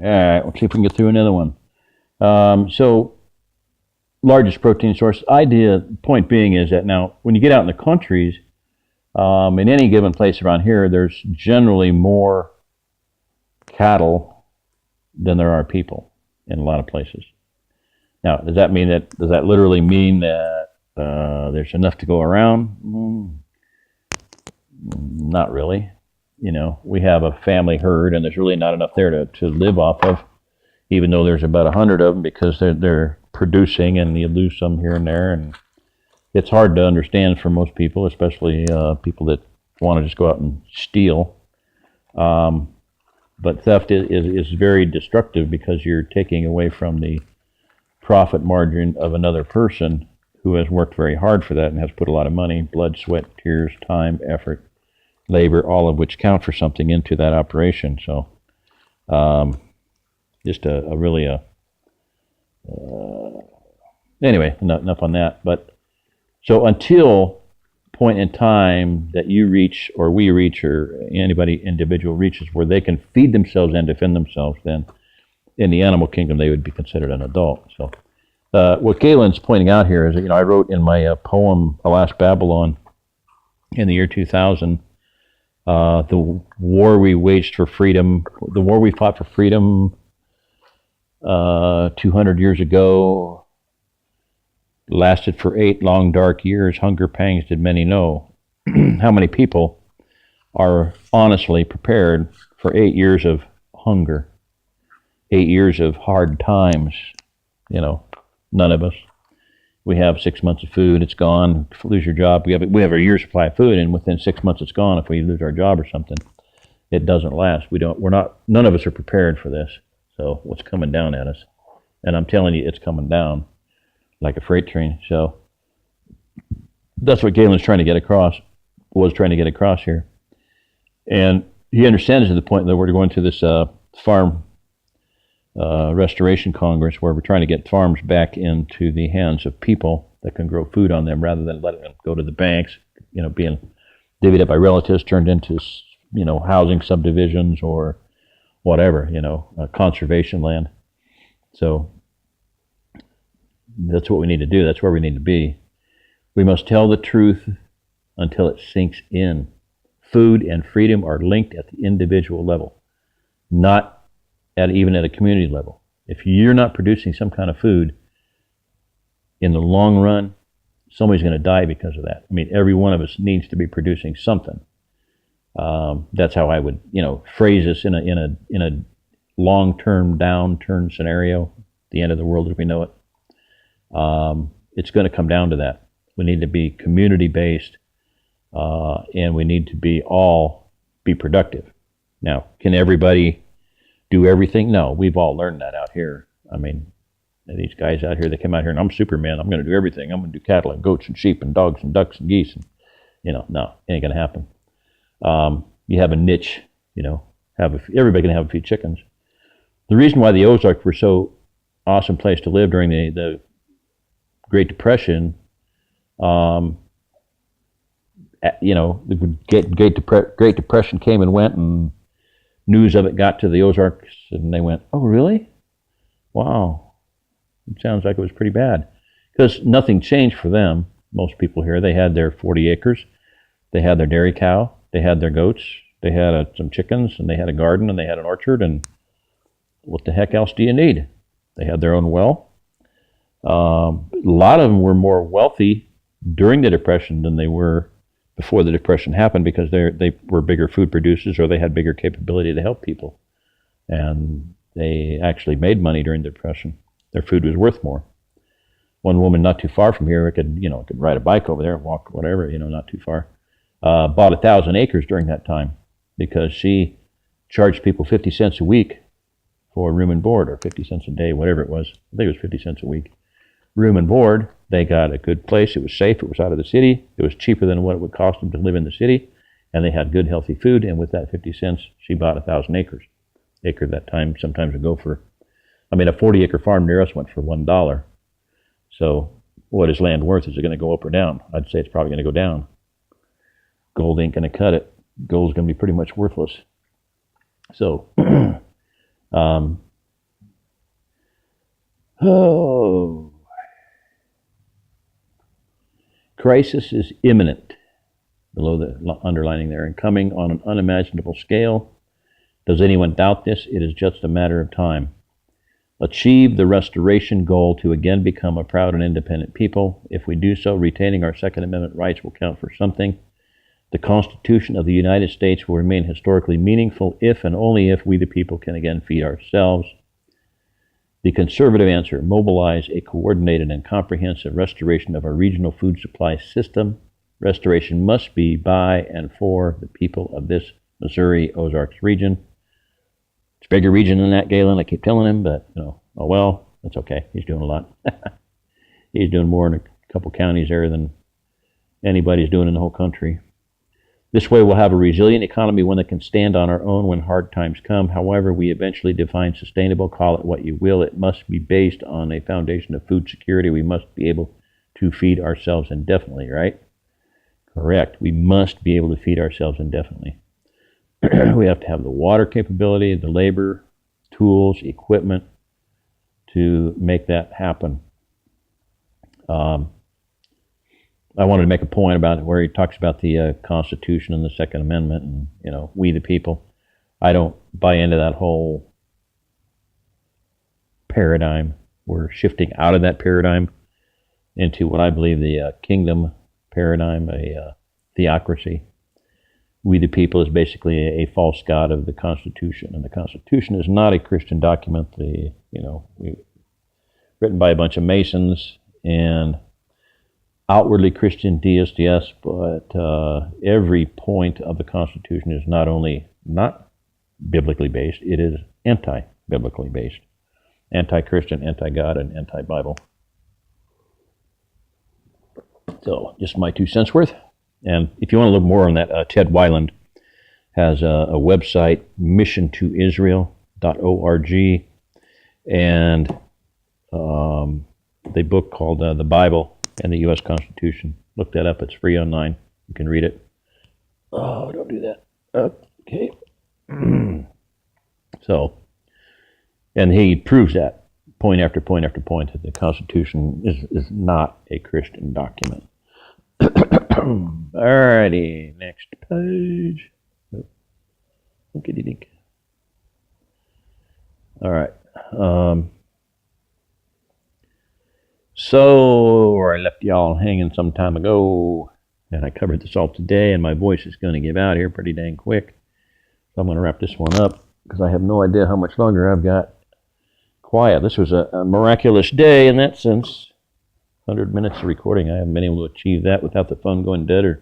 All right, we'll see if we can get through another one. So, largest protein source. Point being is that now, when you get out in the countries, in any given place around here, there's generally more cattle than there are people in a lot of places. Now, does that literally mean that there's enough to go around? Not really. We have a family herd, and there's really not enough there to live off of, even though there's about 100 of them, because they're producing, and you lose some here and there, and it's hard to understand for most people, especially people that want to just go out and steal. But theft is very destructive because you're taking away from the profit margin of another person who has worked very hard for that and has put a lot of money, blood, sweat, tears, time, effort, labor, all of which count for something into that operation. So just anyway, enough on that. But so until point in time that you reach, or we reach, or anybody individual reaches where they can feed themselves and defend themselves, then in the animal kingdom they would be considered an adult. So what Galen's pointing out here is that, I wrote in my poem Alas Babylon in the year 2000, the war we waged for freedom, the war we fought for freedom 200 years ago, lasted for 8 long dark years. Hunger pangs did many know. How many people are honestly prepared for 8 years of hunger, 8 years of hard times? None of us. We have 6 months of food, it's gone. If you lose your job, we have a year's supply of food, and within 6 months it's gone. If we lose our job or something, it doesn't last. None of us are prepared for this. So what's coming down at us? And I'm telling you, it's coming down like a freight train. So that's what Galen's was trying to get across here. And he understands to the point that we're going to this farm restoration congress, where we're trying to get farms back into the hands of people that can grow food on them, rather than letting them go to the banks, being divvied up by relatives, turned into, housing subdivisions or whatever, conservation land. So that's what we need to do. That's where we need to be. We must tell the truth until it sinks in. Food and freedom are linked at the individual level, not even at a community level. If you're not producing some kind of food, in the long run, somebody's going to die because of that. I mean, every one of us needs to be producing something. That's how I would, phrase this in a long-term downturn scenario, the end of the world as we know it. It's going to come down to that. We need to be community-based, and we need to be productive. Now, can everybody do everything? No, we've all learned that out here. I mean, these guys out here, they come out here and I'm Superman. I'm going to do everything. I'm going to do cattle and goats and sheep and dogs and ducks and geese. And, no, it ain't going to happen. You have a niche, everybody can have a few chickens. The reason why the Ozarks were so awesome place to live during the Great Depression, the Great Depression came and went, and news of it got to the Ozarks, and they went, "Oh, really? Wow, it sounds like it was pretty bad." Because nothing changed for them. Most people here, they had their 40 acres, they had their dairy cow, they had their goats, they had some chickens, and they had a garden, and they had an orchard, and what the heck else do you need? They had their own well. A lot of them were more wealthy during the Depression than they were before the Depression happened, because they were bigger food producers, or they had bigger capability to help people. And they actually made money during the Depression. Their food was worth more. One woman not too far from here could ride a bike over there, walk, whatever, not too far, bought 1,000 acres during that time, because she charged people 50 cents a week for room and board, or 50 cents a day, whatever it was. I think it was 50 cents a week. Room and board, they got a good place. It was safe. It was out of the city. It was cheaper than what it would cost them to live in the city. And they had good, healthy food. And with that 50 cents, she bought 1,000 acres. Acre that time sometimes would go for, a 40-acre farm near us went for $1. So what is land worth? Is it going to go up or down? I'd say it's probably going to go down. Gold ain't going to cut it. Gold's going to be pretty much worthless. So Oh, crisis is imminent, below the underlining there, and coming on an unimaginable scale. Does anyone doubt this? It is just a matter of time. Achieve the restoration goal to again become a proud and independent people. If we do so, retaining our Second Amendment rights will count for something. The Constitution of the United States will remain historically meaningful if and only if we the people can again feed ourselves. The conservative answer: mobilize a coordinated and comprehensive restoration of our regional food supply system. Restoration must be by and for the people of this Missouri Ozarks region. It's a bigger region than that, Galen. I keep telling him, but, oh well, that's okay. He's doing a lot. He's doing more in a couple counties there than anybody's doing in the whole country. This way we'll have a resilient economy, one that can stand on our own when hard times come. However, we eventually define sustainable, call it what you will. It must be based on a foundation of food security. We must be able to feed ourselves indefinitely, right? Correct. We must be able to feed ourselves indefinitely. We have to have the water capability, the labor, tools, equipment to make that happen. I wanted to make a point about it where he talks about the Constitution and the Second Amendment and, we the people. I don't buy into that whole paradigm. We're shifting out of that paradigm into what I believe the kingdom paradigm, a theocracy. We the people is basically a false god of the Constitution, and the Constitution is not a Christian document. Written by a bunch of Masons and outwardly Christian deists, yes, but every point of the Constitution is not only not biblically based, it is anti-biblically based, anti-Christian, anti-God, and anti-Bible. So, just my 2 cents worth. And if you want to look more on that, Ted Weiland has a website, missiontoisrael.org, and a book called The Bible and the U.S. Constitution. Look that up. It's free online. You can read it. Oh, don't do that. Okay. So, and he proves that point after point after point that the Constitution is not a Christian document. Alrighty, next page. Dink. All right. So where I left y'all hanging some time ago, and I covered this all today, and my voice is going to give out here pretty dang quick. So I'm going to wrap this one up because I have no idea how much longer I've got quiet. This was a miraculous day in that sense. 100 minutes of recording. I haven't been able to achieve that without the phone going dead or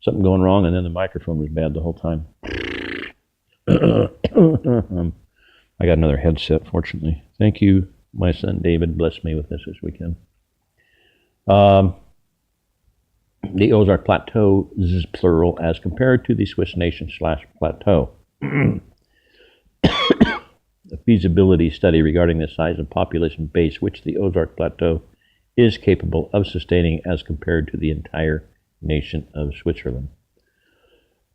something going wrong, and then the microphone was bad the whole time. I got another headset, fortunately. Thank you. My son David blessed me with this weekend. The Ozark Plateau is plural as compared to the Swiss nation / plateau. A feasibility study regarding the size and population base which the Ozark Plateau is capable of sustaining as compared to the entire nation of Switzerland.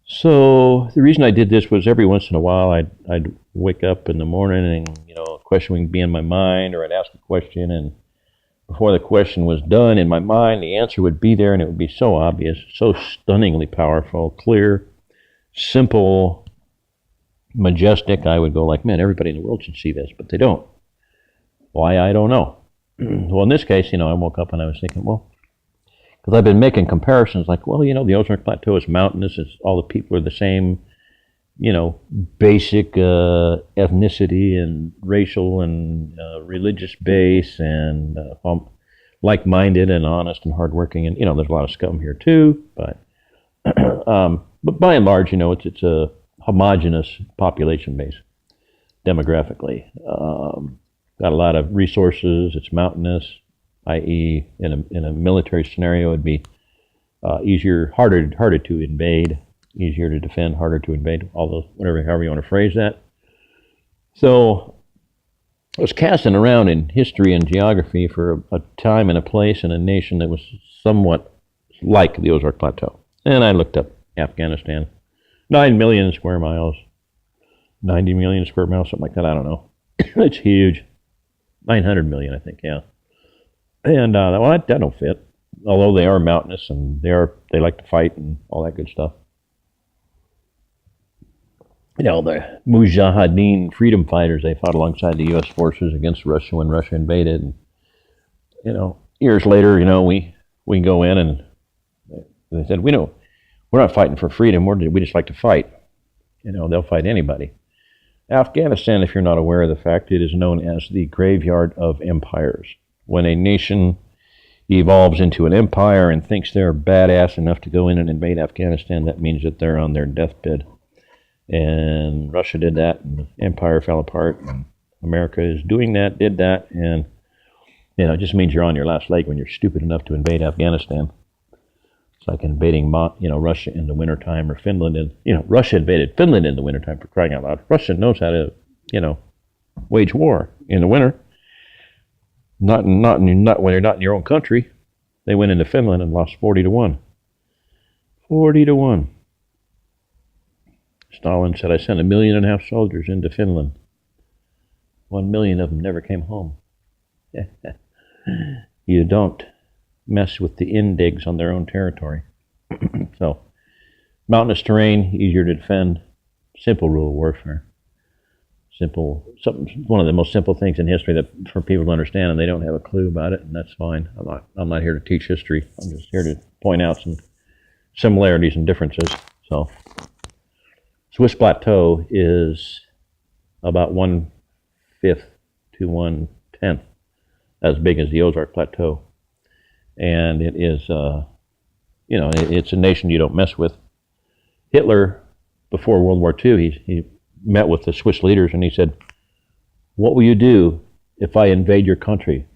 So the reason I did this was every once in a while I'd wake up in the morning and a question would be in my mind, or I'd ask a question, and before the question was done in my mind, the answer would be there, and it would be so obvious, so stunningly powerful, clear, simple, majestic. I would go like, man, everybody in the world should see this, but they don't. Why, I don't know. Well, in this case, I woke up and I was thinking, well, because I've been making comparisons like, well, the Ozark Plateau is mountainous, all the people are the same, basic ethnicity and racial and religious base and like-minded and honest and hardworking. And, there's a lot of scum here too, but by and large, it's a homogeneous population base demographically. Got a lot of resources. It's mountainous, i.e., in a military scenario, it'd be harder to invade, easier to defend, harder to invade. All those, however you want to phrase that. So I was casting around in history and geography for a time and a place and a nation that was somewhat like the Ozark Plateau, and I looked up Afghanistan, 9 million square miles, 90 million square miles, something like that. I don't know. It's huge. 900 million, I think, yeah. And well, that don't fit. Although they are mountainous and they like to fight and all that good stuff. You know, the Mujahideen freedom fighters, they fought alongside the U.S. forces against Russia when Russia invaded. And, you know, years later, you know, we can go in and they said, we're not fighting for freedom. We just like to fight. You know, they'll fight anybody. Afghanistan, if you're not aware of the fact, it is known as the graveyard of empires. When a nation evolves into an empire and thinks they're badass enough to go in and invade Afghanistan, that means that they're on their deathbed. And Russia did that, and the empire fell apart, and America is doing that, did that, and, you know, it just means you're on your last leg when you're stupid enough to invade Afghanistan. It's like invading, you know, Russia in the wintertime, or Finland. Russia invaded Finland in the wintertime, for crying out loud. Russia knows how to, you know, wage war in the winter. Not when you're not in your own country. They went into Finland and lost 40-1. 40-1. Stalin said, I sent 1.5 million soldiers into Finland. 1 million of them never came home. You don't mess with the Indigs on their own territory. So, mountainous terrain, easier to defend. Simple rule of warfare. One of the most simple things in history that for people to understand, and they don't have a clue about it, and that's fine. I'm not here to teach history. I'm just here to point out some similarities and differences. So, Swiss Plateau is about 1/5 to 1/10 as big as the Ozark Plateau, and it is, it's a nation you don't mess with. Hitler, before World War II, he met with the Swiss leaders and he said, "What will you do if I invade your country?